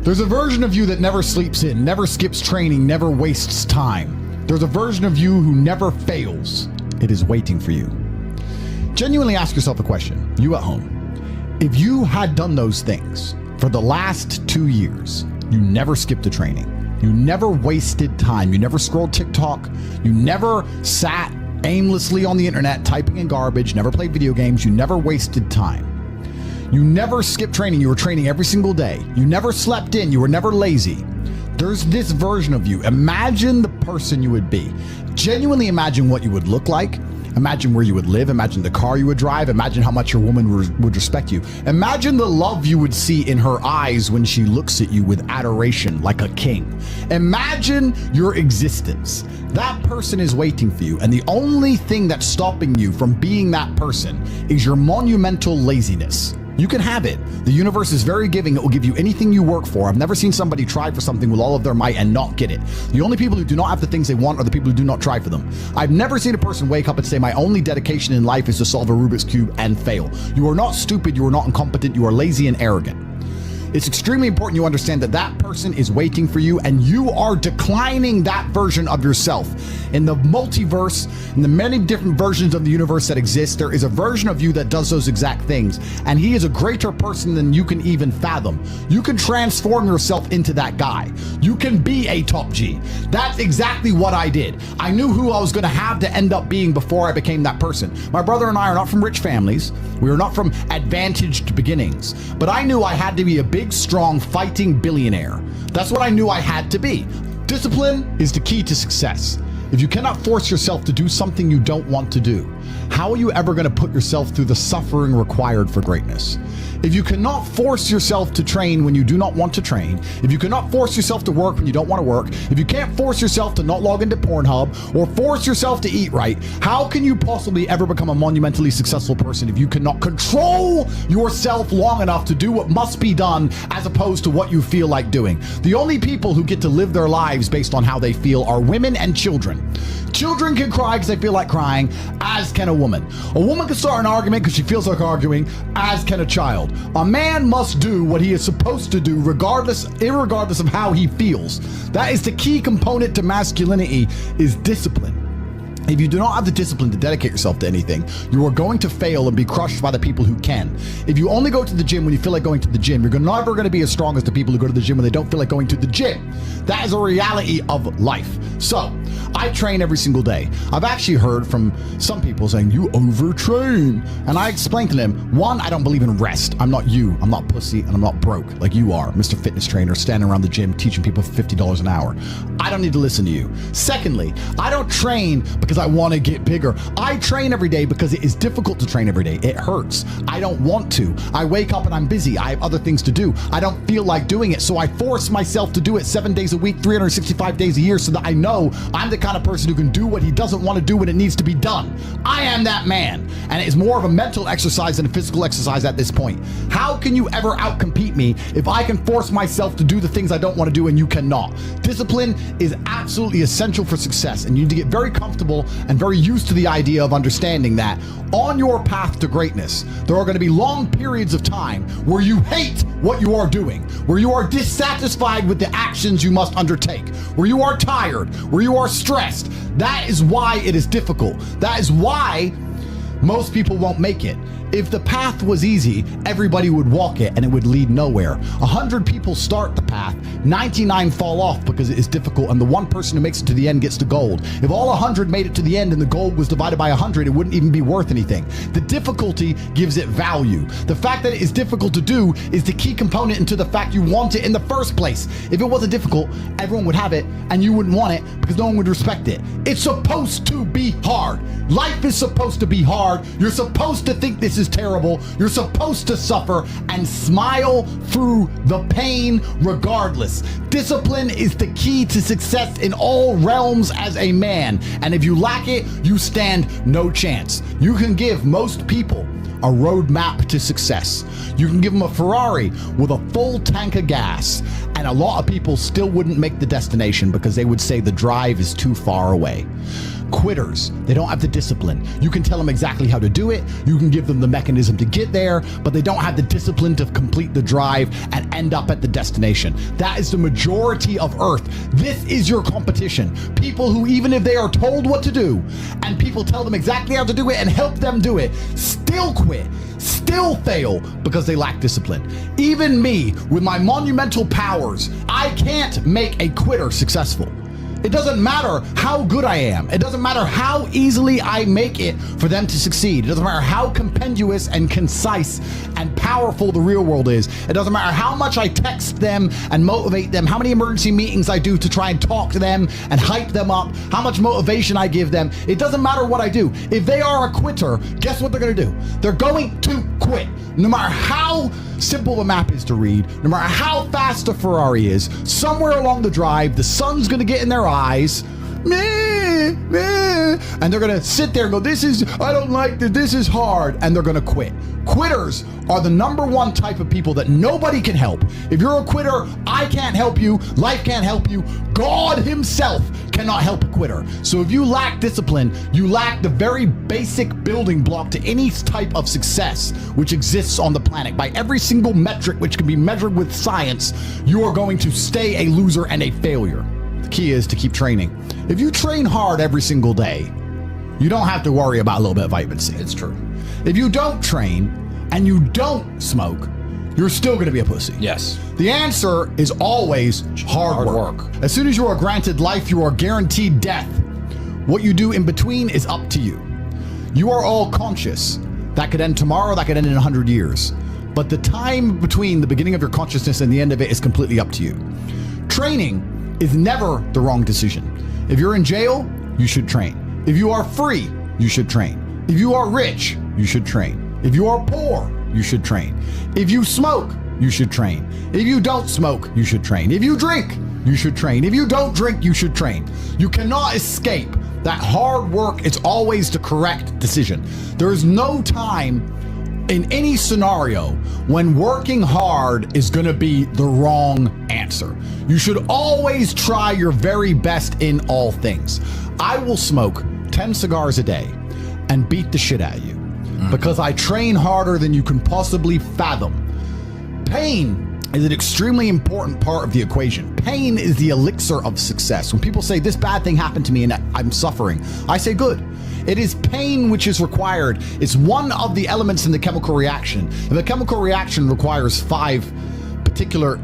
There's a version of you that never sleeps in, never skips training, never wastes time. There's a version of you who never fails. It is waiting for you. Genuinely ask yourself a question, you at home. If you had done those things for the last 2 years, you never skipped a training, you never wasted time, you never scrolled TikTok, you never sat aimlessly on the internet typing in garbage, never played video games, you never wasted time. You never skipped training, you were training every single day. You never slept in, you were never lazy. There's this version of you. Imagine the person you would be. Genuinely imagine what you would look like. Imagine where you would live. Imagine the car you would drive. Imagine how much your woman would respect you. Imagine the love you would see in her eyes when she looks at you with adoration like a king. Imagine your existence. That person is waiting for you, and the only thing that's stopping you from being that person is your monumental laziness. You can have it. The universe is very giving. It will give you anything you work for. I've never seen somebody try for something with all of their might and not get it. The only people who do not have the things they want are the people who do not try for them. I've never seen a person wake up and say, my only dedication in life is to solve a Rubik's Cube and fail. You are not stupid. You are not incompetent. You are lazy and arrogant. It's extremely important you understand that that person is waiting for you, and you are declining that version of yourself. In the multiverse, in the many different versions of the universe that exist, there is a version of you that does those exact things, and he is a greater person than you can even fathom. You can transform yourself into that guy. You can be a top G. That's exactly what I did. I knew who I was going to have to end up being before I became that person. My brother and I are not from rich families. We are not from advantaged beginnings, but I knew I had to be a big, strong, fighting billionaire. That's what I knew I had to be. Discipline is the key to success. If you cannot force yourself to do something you don't want to do, how are you ever going to put yourself through the suffering required for greatness? If you cannot force yourself to train when you do not want to train, if you cannot force yourself to work when you don't want to work, if you can't force yourself to not log into Pornhub or force yourself to eat right, how can you possibly ever become a monumentally successful person if you cannot control yourself long enough to do what must be done as opposed to what you feel like doing? The only people who get to live their lives based on how they feel are women and children. Children can cry because they feel like crying, as can a woman. A woman can start an argument because she feels like arguing, as can a child. A man must do what he is supposed to do irregardless of how he feels. That is the key component to masculinity, is discipline. If you do not have the discipline to dedicate yourself to anything, you are going to fail and be crushed by the people who can. If you only go to the gym when you feel like going to the gym, you're never going to be as strong as the people who go to the gym when they don't feel like going to the gym. That is a reality of life. So, I train every single day. I've actually heard from some people saying, you overtrain. And I explained to them, one, I don't believe in rest. I'm not you. I'm not pussy, and I'm not broke like you are, Mr. Fitness Trainer, standing around the gym teaching people for $50 an hour. I don't need to listen to you. Secondly, I don't train because I want to get bigger. I train every day because it is difficult to train every day. It hurts. I don't want to. I wake up and I'm busy. I have other things to do. I don't feel like doing it, so I force myself to do it 7 days a week, 365 days a year, so that I know I'm the kind of person who can do what he doesn't want to do when it needs to be done. I am that man, and it's more of a mental exercise than a physical exercise at this point. How can you ever outcompete me if I can force myself to do the things I don't want to do and you cannot? Discipline is absolutely essential for success, and you need to get very comfortable and very used to the idea of understanding that on your path to greatness, there are going to be long periods of time where you hate what you are doing, where you are dissatisfied with the actions you must undertake, where you are tired, where you are stressed. That is why it is difficult. That is why most people won't make it. If the path was easy, everybody would walk it and it would lead nowhere. 100 people start the path, 99 fall off because it is difficult, and the one person who makes it to the end gets the gold. If all 100 made it to the end and the gold was divided by 100, it wouldn't even be worth anything. The difficulty gives it value. The fact that it is difficult to do is the key component into the fact you want it in the first place. If it wasn't difficult, everyone would have it and you wouldn't want it because no one would respect it. It's supposed to be hard. Life is supposed to be hard. You're supposed to think this is terrible. You're supposed to suffer and smile through the pain regardless. Discipline is the key to success in all realms as a man. And if you lack it, you stand no chance. You can give most people a roadmap to success. You can give them a Ferrari with a full tank of gas And a lot of people still wouldn't make the destination because they would say the drive is too far away. Quitters, they don't have the discipline. You can tell them exactly how to do it. You can give them the mechanism to get there, but they don't have the discipline to complete the drive and end up at the destination. That is the majority of Earth. This is your competition. People who, even if they are told what to do and people tell them exactly how to do it and help them do it, still quit, still fail because they lack discipline. Even me, with my monumental powers, I can't make a quitter successful. It doesn't matter how good I am. It doesn't matter how easily I make it for them to succeed. It doesn't matter how compendious and concise and powerful the real world is. It doesn't matter how much I text them and motivate them, how many emergency meetings I do to try and talk to them and hype them up, how much motivation I give them. It doesn't matter what I do. If they are a quitter, guess what they're going to do? They're going to quit. No matter how simple the map is to read, no matter how fast the Ferrari is, somewhere along the drive, the sun's going to get in their eyes, and they're going to sit there and go, I don't like this, this is hard, and they're going to quit. Quitters are the #1 type of people that nobody can help. If you're a quitter, I can't help you, life can't help you, God himself cannot help a quitter. So if you lack discipline, you lack the very basic building block to any type of success which exists on the planet. By every single metric which can be measured with science, you are going to stay a loser and a failure. The key is to keep training. If you train hard every single day, you don't have to worry about a little bit of vitamin C. It's true. If you don't train and you don't smoke, you're still going to be a pussy. Yes. The answer is always hard work. As soon as you are granted life, you are guaranteed death. What you do in between is up to you. You are all conscious. That could end tomorrow, that could end in 100 years. But the time between the beginning of your consciousness and the end of it is completely up to you. Training is never the wrong decision. If you're in jail, you should train. If you are free, you should train. If you are rich, you should train. If you are poor, you should train. If you smoke, you should train. If you don't smoke, you should train. If you drink, you should train. If you don't drink, you should train. You cannot escape that hard work is always the correct decision. There is no time in any scenario when working hard is going to be the wrong answer. You should always try your very best in all things. I will smoke 10 cigars a day and beat the shit out of you because I train harder than you can possibly fathom. Pain is an extremely important part of the equation. Pain is the elixir of success. When people say this bad thing happened to me and I'm suffering, I say good. It is pain which is required. It's one of the elements in the chemical reaction. If a chemical reaction requires 5 particular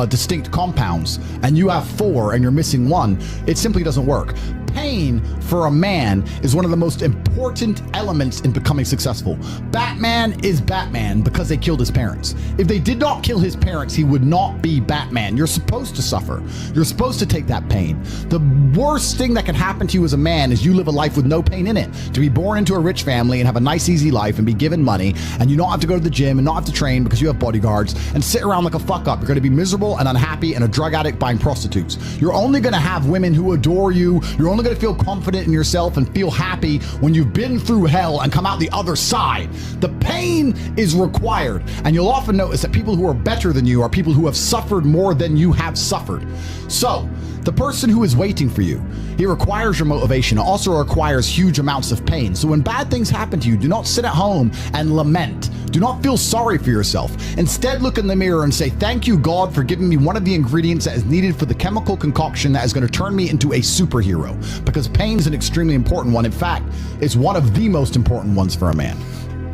distinct compounds and you have 4 and you're missing 1, it simply doesn't work. Pain for a man is one of the most important elements in becoming successful. Batman is Batman because they killed his parents. If they did not kill his parents, he would not be Batman. You're supposed to suffer. You're supposed to take that pain. The worst thing that can happen to you as a man is you live a life with no pain in it. To be born into a rich family and have a nice easy life and be given money and you don't have to go to the gym and not have to train because you have bodyguards and sit around like a fuck up. You're going to be miserable and unhappy and a drug addict buying prostitutes. You're only going to have women who adore you. You're only going to feel confident in yourself and feel happy when you've been through hell and come out the other side. The pain is required, and you'll often notice that people who are better than you are people who have suffered more than you have suffered. So the person who is waiting for you, he requires your motivation. It also requires huge amounts of pain. So when bad things happen to you, do not sit at home and lament. Do not feel sorry for yourself. Instead, look in the mirror and say, thank you, God, for giving me one of the ingredients that is needed for the chemical concoction that is going to turn me into a superhero. Because pain is an extremely important one. In fact, it's one of the most important ones for a man.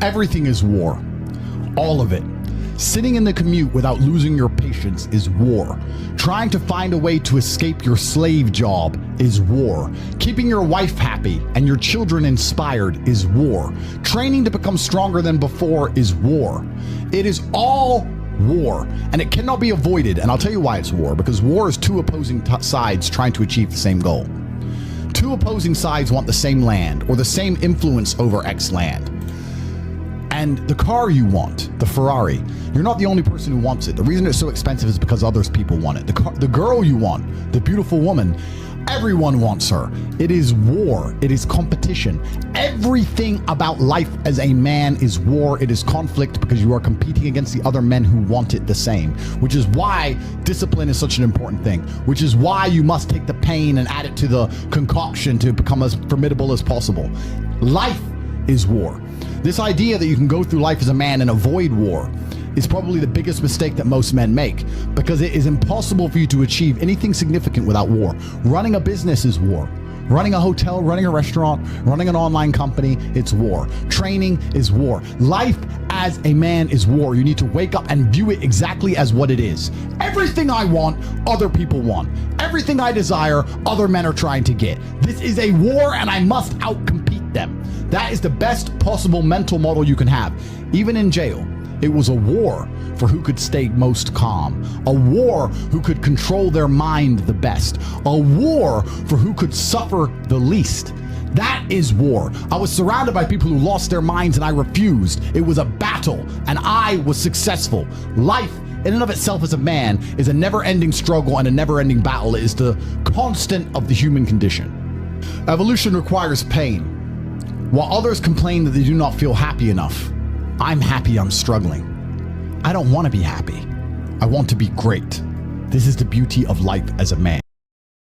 Everything is war. All of it. Sitting in the commute without losing your patience is war. Trying to find a way to escape your slave job is war. Keeping your wife happy and your children inspired is war. Training to become stronger than before is war. It is all war, and it cannot be avoided. And I'll tell you why it's war, because war is 2 opposing sides trying to achieve the same goal. 2 opposing sides want the same land or the same influence over X land. And the car you want, the Ferrari, you're not the only person who wants it. The reason it's so expensive is because others people want it. The girl you want, the beautiful woman, Everyone wants her. It is war. It is competition. Everything about life as a man is war. It is conflict because you are competing against the other men who want it the same, which is why discipline is such an important thing, which is why you must take the pain and add it to the concoction to become as formidable as possible. Life is war. This idea that you can go through life as a man and avoid war is probably the biggest mistake that most men make, because it is impossible for you to achieve anything significant without war. Running a business is war. Running a hotel, running a restaurant, running an online company, it's war. Training is war. Life as a man is war. You need to wake up and view it exactly as what it is. Everything I want, other people want. Everything I desire, other men are trying to get. This is a war and I must outcompete them. That is the best possible mental model you can have. Even in jail, it was a war for who could stay most calm, a war who could control their mind the best, a war for who could suffer the least. That is war. I was surrounded by people who lost their minds and I refused. It was a battle and I was successful. Life in and of itself as a man is a never-ending struggle and a never-ending battle. It is the constant of the human condition. Evolution requires pain. While others complain that they do not feel happy enough, I'm happy I'm struggling. I don't want to be happy. I want to be great. This is the beauty of life as a man.